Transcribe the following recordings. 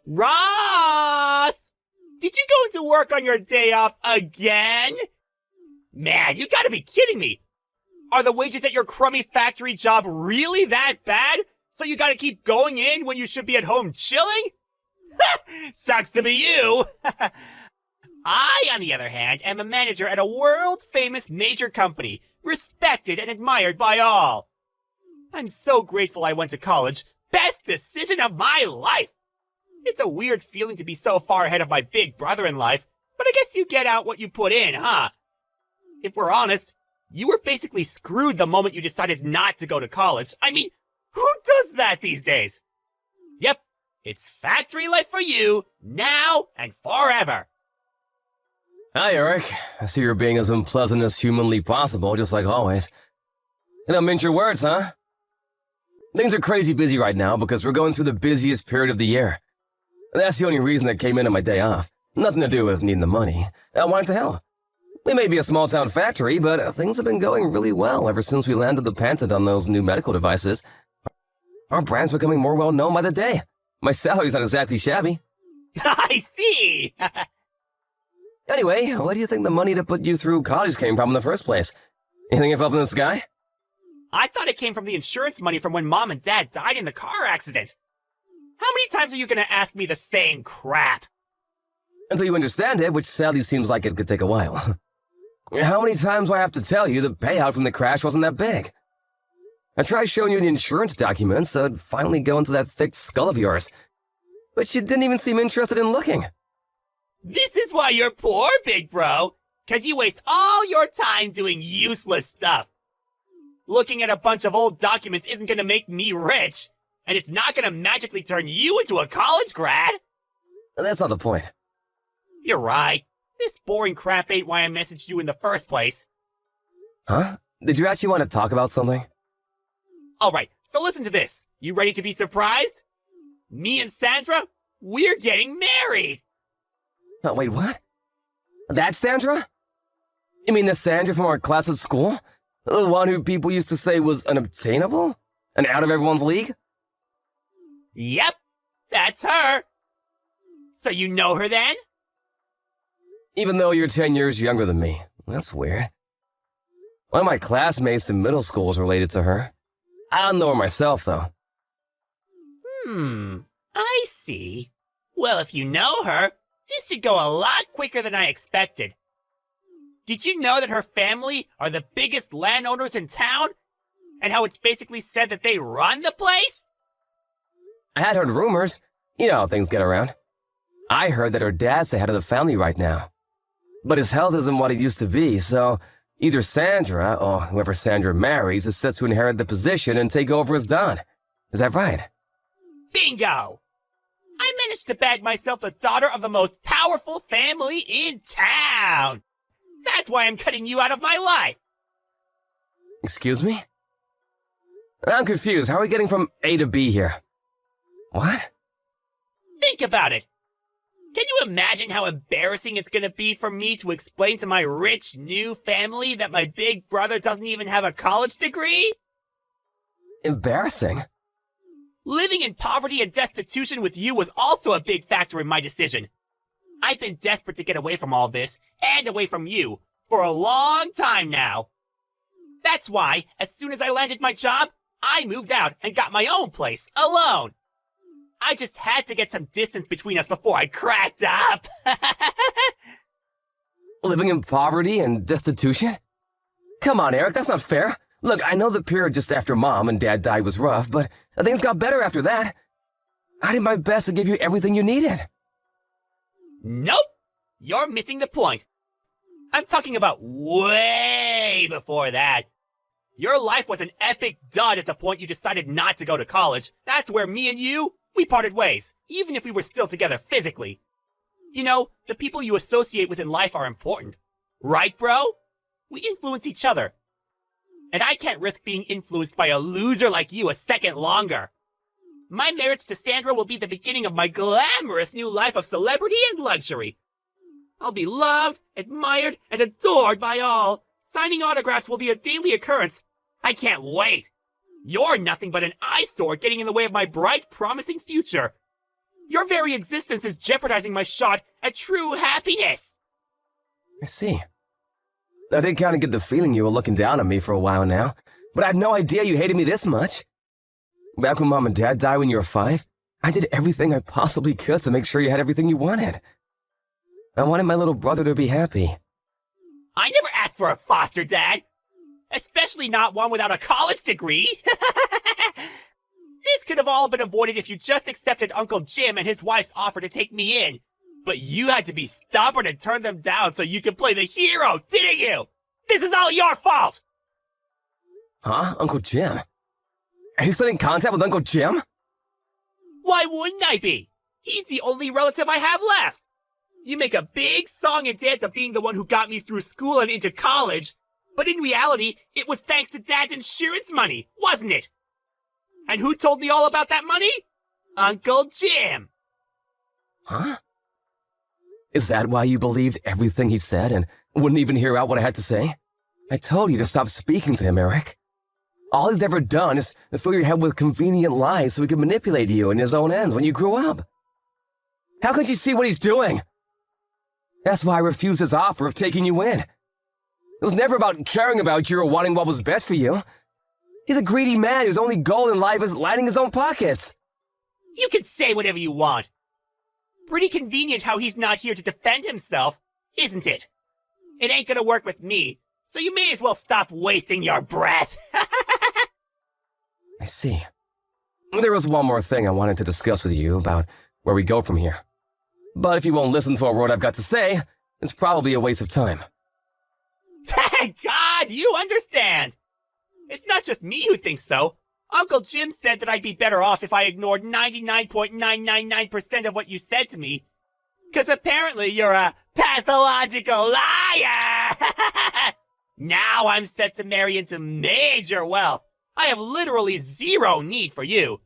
Ross! Did you go into work on your day off again? Man, you gotta be kidding me! Are the wages at your crummy factory job really that bad? So you gotta keep going in when you should be at home chilling? Sucks to be you! I, on the other hand, am a manager at a world-famous major company, respected and admired by all. I'm so grateful I went to college. Best decision of my life! It's a weird feeling to be so far ahead of my big brother in life, but I guess you get out what you put in, huh? If we're honest, you were basically screwed the moment you decided not to go to college. I mean, who does that these days? Yep, it's factory life for you, now and forever. Hi, Eric. I see you're being as unpleasant as humanly possible, just like always. And I'll mince your words, huh? Things are crazy busy right now because we're going through the busiest period of the year. That's the only reason I came in on my day off. Nothing to do with needing the money. I wanted to help. We may be a small-town factory, but things have been going really well ever since we landed the patent on those new medical devices. Our brand's becoming more well-known by the day. My salary's not exactly shabby. I see! Anyway, where do you think the money to put you through college came from in the first place? You think it fell from the sky? I thought it came from the insurance money from when Mom and Dad died in the car accident. How many times are you gonna ask me the same crap? Until you understand it, which sadly seems like it could take a while. How many times do I have to tell you the payout from the crash wasn't that big? I tried showing you the insurance documents so it'd finally go into that thick skull of yours, but you didn't even seem interested in looking. This is why you're poor, big bro. 'Cause you waste all your time doing useless stuff. Looking at a bunch of old documents isn't gonna make me rich, and it's not gonna magically turn you into a college grad. That's not the point. You're right. This boring crap ain't why I messaged you in the first place. Huh? Did you actually want to talk about something? Alright, so listen to this. You ready to be surprised? Me and Sandra, we're getting married! Oh, wait, what? That's Sandra? You mean the Sandra from our class at school? The one who people used to say was unobtainable? And out of everyone's league? Yep, that's her. So you know her then? Even though you're 10 years younger than me. That's weird. One of my classmates in middle school is related to her. I don't know her myself, though. I see. Well, if you know her, this should go a lot quicker than I expected. Did you know that her family are the biggest landowners in town? And how it's basically said that they run the place? I had heard rumors. You know how things get around. I heard that her dad's the head of the family right now. But his health isn't what it used to be, so either Sandra, or whoever Sandra marries, is set to inherit the position and take over as Don. Is that right? Bingo! I managed to bag myself the daughter of the most powerful family in town! That's why I'm cutting you out of my life! Excuse me? I'm confused. How are we getting from A to B here? What? Think about it! Can you imagine how embarrassing it's gonna be for me to explain to my rich new family that my big brother doesn't even have a college degree? Embarrassing? Living in poverty and destitution with you was also a big factor in my decision. I've been desperate to get away from all this, and away from you, for a long time now. That's why, as soon as I landed my job, I moved out and got my own place, alone. I just had to get some distance between us before I cracked up. Living in poverty and destitution? Come on, Eric, that's not fair. Look, I know the period just after Mom and Dad died was rough, but things got better after that. I did my best to give you everything you needed. Nope! You're missing the point. I'm talking about way before that. Your life was an epic dud at the point you decided not to go to college. That's where me and you, we parted ways, even if we were still together physically. You know, the people you associate with in life are important. Right, bro? We influence each other. And I can't risk being influenced by a loser like you a second longer. My marriage to Sandra will be the beginning of my glamorous new life of celebrity and luxury. I'll be loved, admired, and adored by all. Signing autographs will be a daily occurrence. I can't wait. You're nothing but an eyesore getting in the way of my bright, promising future. Your very existence is jeopardizing my shot at true happiness. I see. I did kind of get the feeling you were looking down on me for a while now, but I had no idea you hated me this much. Back when Mom and Dad died when you were 5, I did everything I possibly could to make sure you had everything you wanted. I wanted my little brother to be happy. I never asked for a foster dad. Especially not one without a college degree. This could have all been avoided if you just accepted Uncle Jim and his wife's offer to take me in. But you had to be stubborn and turn them down so you could play the hero, didn't you? This is all your fault! Huh? Uncle Jim? Are you still in contact with Uncle Jim? Why wouldn't I be? He's the only relative I have left. You make a big song and dance of being the one who got me through school and into college, but in reality, it was thanks to Dad's insurance money, wasn't it? And who told me all about that money? Uncle Jim! Huh? Is that why you believed everything he said and wouldn't even hear out what I had to say? I told you to stop speaking to him, Eric. All he's ever done is fill your head with convenient lies so he could manipulate you in his own ends when you grew up. How could you see what he's doing? That's why I refused his offer of taking you in. It was never about caring about you or wanting what was best for you. He's a greedy man whose only goal in life is lining his own pockets. You can say whatever you want. Pretty convenient how he's not here to defend himself, isn't it? It ain't gonna work with me, so you may as well stop wasting your breath. I see. There was one more thing I wanted to discuss with you about where we go from here. But if you won't listen to a word I've got to say, it's probably a waste of time. Thank God you understand! It's not just me who thinks so. Uncle Jim said that I'd be better off if I ignored 99.999% of what you said to me. 'Cause apparently you're a pathological liar! Now I'm set to marry into major wealth. I have literally zero need for you.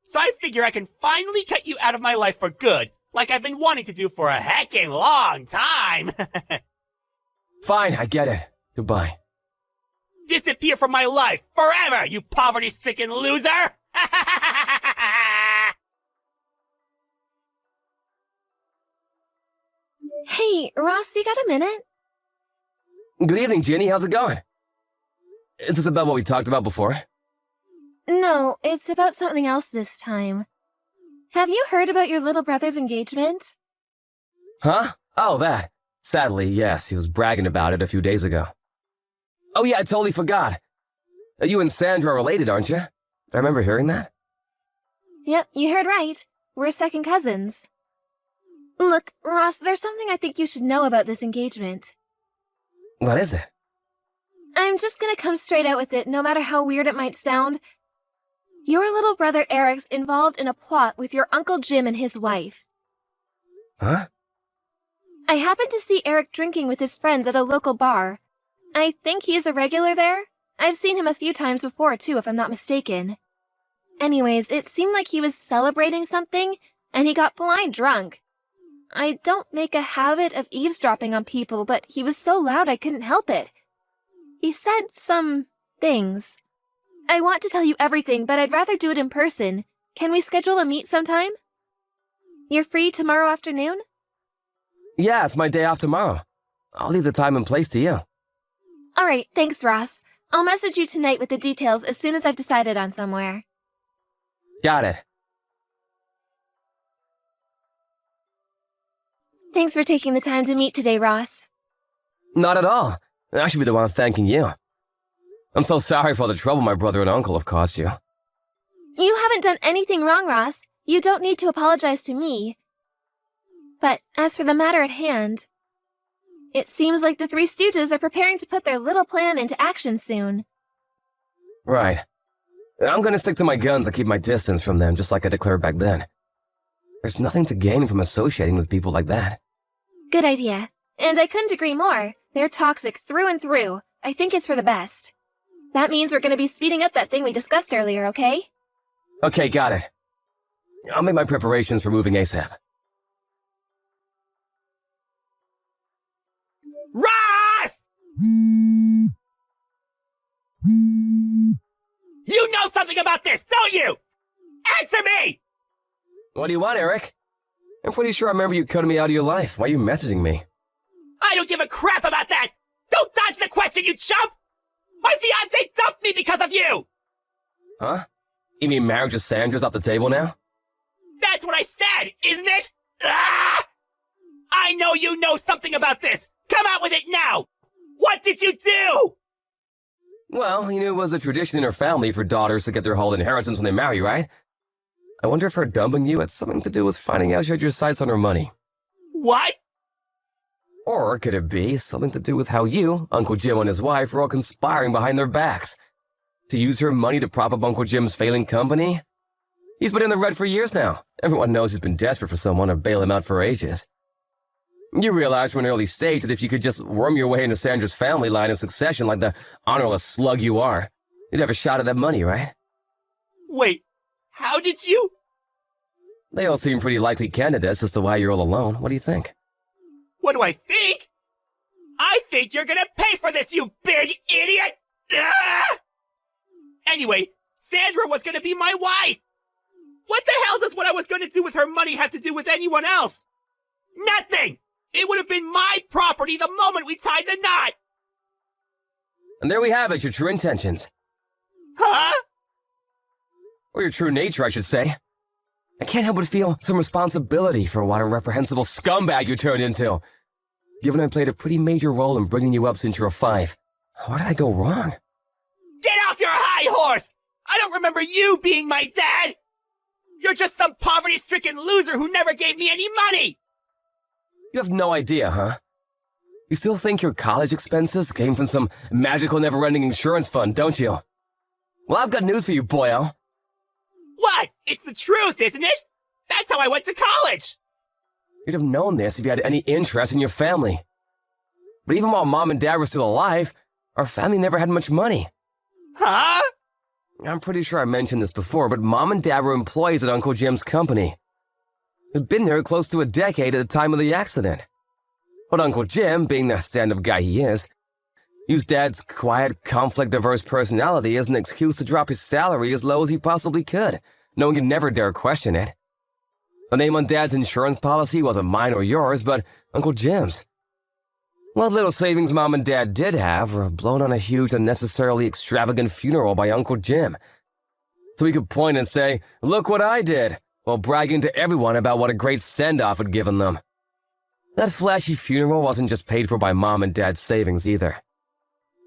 So I figure I can finally cut you out of my life for good, like I've been wanting to do for a heckin' long time. Fine, I get it. Goodbye. Disappear from my life forever, you poverty-stricken loser! Hey, Ross, you got a minute? Good evening, Ginny. How's it going? Is this about what we talked about before? No, it's about something else this time. Have you heard about your little brother's engagement? Huh? Oh, that. Sadly, yes, he was bragging about it a few days ago. Oh yeah, I totally forgot. You and Sandra are related, aren't you? I remember hearing that. Yep, you heard right. We're second cousins. Look, Ross, there's something I think you should know about this engagement. What is it? I'm just gonna come straight out with it, no matter how weird it might sound. Your little brother Eric's involved in a plot with your Uncle Jim and his wife. Huh? I happened to see Eric drinking with his friends at a local bar. I think he's a regular there. I've seen him a few times before, too, if I'm not mistaken. Anyways, it seemed like he was celebrating something, and he got blind drunk. I don't make a habit of eavesdropping on people, but he was so loud I couldn't help it. He said some things. I want to tell you everything, but I'd rather do it in person. Can we schedule a meet sometime? You're free tomorrow afternoon? Yeah, it's my day off tomorrow. I'll leave the time and place to you. All right, thanks, Ross. I'll message you tonight with the details as soon as I've decided on somewhere. Got it. Thanks for taking the time to meet today, Ross. Not at all. I should be the one thanking you. I'm so sorry for the trouble my brother and uncle have caused you. You haven't done anything wrong, Ross. You don't need to apologize to me. But as for the matter at hand, it seems like the Three Stooges are preparing to put their little plan into action soon. Right. I'm gonna stick to my guns and keep my distance from them, just like I declared back then. There's nothing to gain from associating with people like that. Good idea. And I couldn't agree more. They're toxic through and through. I think it's for the best. That means we're going to be speeding up that thing we discussed earlier, okay? Okay, got it. I'll make my preparations for moving ASAP. Ross! You know something about this, don't you? Answer me! What do you want, Eric? I'm pretty sure I remember you cutting me out of your life. Why are you messaging me? I don't give a crap about that! Don't dodge the question, you chump! My fiancé dumped me because of you! Huh? You mean marriage with Sandra's off the table now? That's what I said, isn't it? Ah! I know you know something about this! Come out with it now! What did you do? Well, you knew it was a tradition in her family for daughters to get their whole inheritance when they marry, right? I wonder if her dumping you had something to do with finding out she had your sights on her money. What? Or could it be something to do with how you, Uncle Jim and his wife, were all conspiring behind their backs? To use her money to prop up Uncle Jim's failing company? He's been in the red for years now. Everyone knows he's been desperate for someone to bail him out for ages. You realized from an early stage that if you could just worm your way into Sandra's family line of succession like the honorless slug you are, you'd have a shot at that money, right? Wait, how did you? They all seem pretty likely candidates as to why you're all alone. What do you think? What do I think? I think you're gonna pay for this, you big idiot! Ah! Anyway, Sandra was gonna be my wife! What the hell does what I was gonna do with her money have to do with anyone else? Nothing! It would have been my property the moment we tied the knot! And there we have it, your true intentions. Huh? Or your true nature, I should say. I can't help but feel some responsibility for what a reprehensible scumbag you turned into. Given I played a pretty major role in bringing you up since you were 5. Where did I go wrong? Get off your high horse! I don't remember you being my dad! You're just some poverty-stricken loser who never gave me any money! You have no idea, huh? You still think your college expenses came from some magical never-ending insurance fund, don't you? Well, I've got news for you, boyo. What? It's the truth, isn't it? That's how I went to college! You'd have known this if you had any interest in your family. But even while Mom and Dad were still alive, our family never had much money. Huh? I'm pretty sure I mentioned this before, but Mom and Dad were employees at Uncle Jim's company. They'd been there close to a decade at the time of the accident. But Uncle Jim, being the stand-up guy he is, used Dad's quiet, conflict-averse personality as an excuse to drop his salary as low as he possibly could, knowing he'd never dare question it. The name on Dad's insurance policy wasn't mine or yours, but Uncle Jim's. What little savings Mom and Dad did have were blown on a huge, unnecessarily extravagant funeral by Uncle Jim. So he could point and say, "Look what I did," while bragging to everyone about what a great send-off had given them. That flashy funeral wasn't just paid for by Mom and Dad's savings either.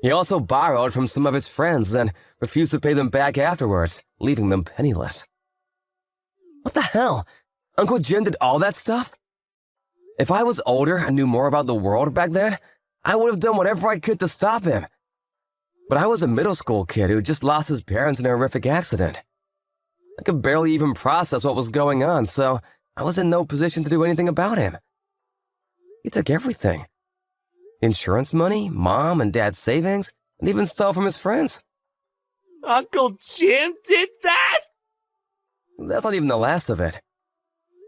He also borrowed from some of his friends and refused to pay them back afterwards, leaving them penniless. What the hell? Uncle Jim did all that stuff? If I was older and knew more about the world back then, I would have done whatever I could to stop him. But I was a middle school kid who just lost his parents in a horrific accident. I could barely even process what was going on, so I was in no position to do anything about him. He took everything. Insurance money, Mom and Dad's savings, and even stole from his friends. Uncle Jim did that? That's not even the last of it.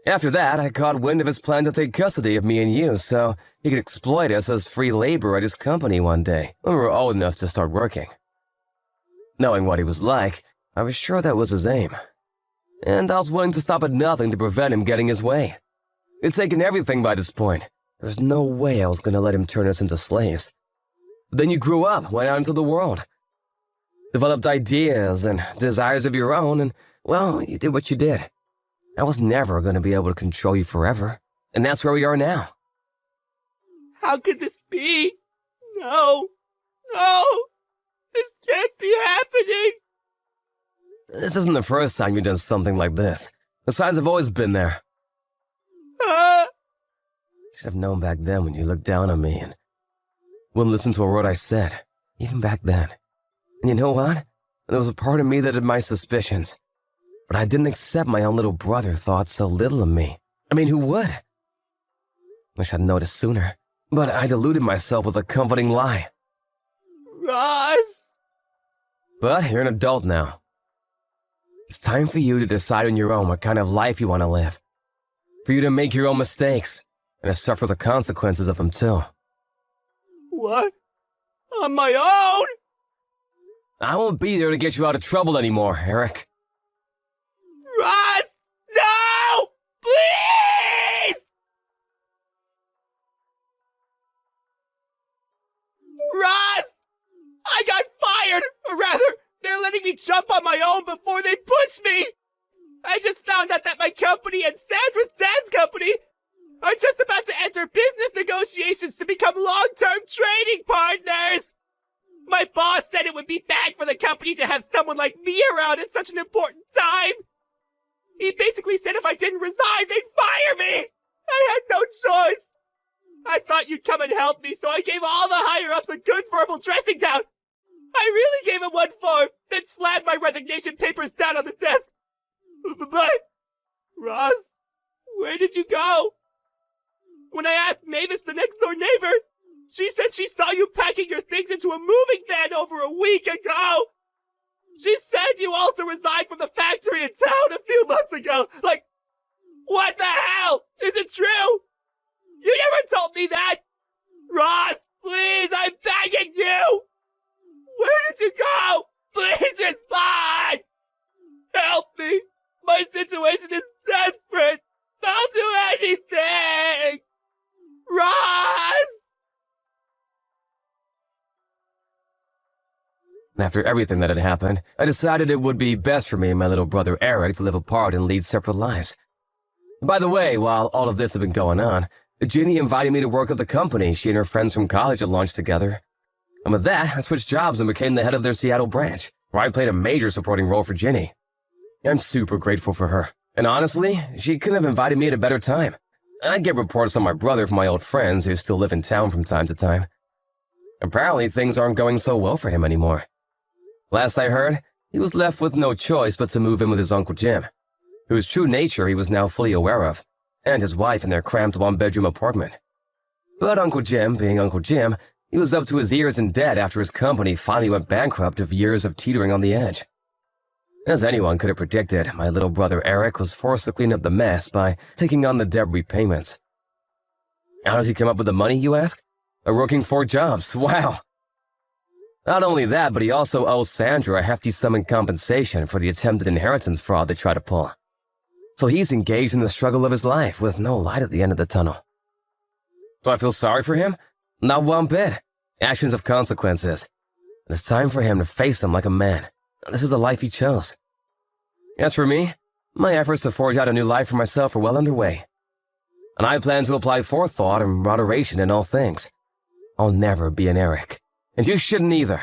After that, I caught wind of his plan to take custody of me and you so he could exploit us as free labor at his company one day when we were old enough to start working. Knowing what he was like, I was sure that was his aim. And I was willing to stop at nothing to prevent him getting his way. He'd taken everything by this point. There was no way I was going to let him turn us into slaves. But then you grew up, went out into the world. Developed ideas and desires of your own, and, well, you did what you did. I was never going to be able to control you forever, and that's where we are now. How could this be? No. This can't be happening. This isn't the first time you've done something like this. The signs have always been there. Ah! You should have known back then when you looked down on me and wouldn't listen to a word I said, even back then. And you know what? There was a part of me that had my suspicions. But I didn't accept my own little brother thought so little of me. I mean, who would? Wish I'd noticed sooner. But I deluded myself with a comforting lie. Ross! But you're an adult now. It's time for you to decide on your own what kind of life you want to live. For you to make your own mistakes and to suffer the consequences of them too. What? On my own? I won't be there to get you out of trouble anymore, Eric. Ross! No! me jump on my own before they push me! I just found out that my company and Sandra's dad's company are just about to enter business negotiations to become long-term trading partners! My boss said it would be bad for the company to have someone like me around at such an important time! He basically said if I didn't resign, they'd fire me! I had no choice! I thought you'd come and help me, so I gave all the higher-ups a good verbal dressing down! I really gave him one form, then slammed my resignation papers down on the desk! But, Ross, where did you go? When I asked Mavis, the next-door neighbor, she said she saw you packing your things into a moving van over a week ago! She said you also resigned from the factory in town a few months ago! Like, what the hell? Is it true? You never told me that! Ross, please, I'm begging you! Where did you go? Please respond! Help me! My situation is desperate! I'll do anything! Ross! After everything that had happened, I decided it would be best for me and my little brother Eric to live apart and lead separate lives. By the way, while all of this had been going on, Ginny invited me to work at the company she and her friends from college had launched together. And with that, I switched jobs and became the head of their Seattle branch, where I played a major supporting role for Ginny. I'm super grateful for her, and honestly, she couldn't have invited me at a better time. I get reports on my brother from my old friends who still live in town from time to time. Apparently, things aren't going so well for him anymore. Last I heard, he was left with no choice but to move in with his Uncle Jim, whose true nature he was now fully aware of, and his wife in their cramped one-bedroom apartment. But Uncle Jim, being Uncle Jim, he was up to his ears in debt after his company finally went bankrupt of years of teetering on the edge. As anyone could have predicted, my little brother Eric was forced to clean up the mess by taking on the debt repayments. How does he come up with the money, you ask? By working 4 jobs, wow! Not only that, but he also owes Sandra a hefty sum in compensation for the attempted inheritance fraud they tried to pull. So he's engaged in the struggle of his life with no light at the end of the tunnel. Do I feel sorry for him? Not one bit. Actions have consequences. And it's time for him to face them like a man. This is the life he chose. As for me, my efforts to forge out a new life for myself are well underway. And I plan to apply forethought and moderation in all things. I'll never be an Eric. And you shouldn't either.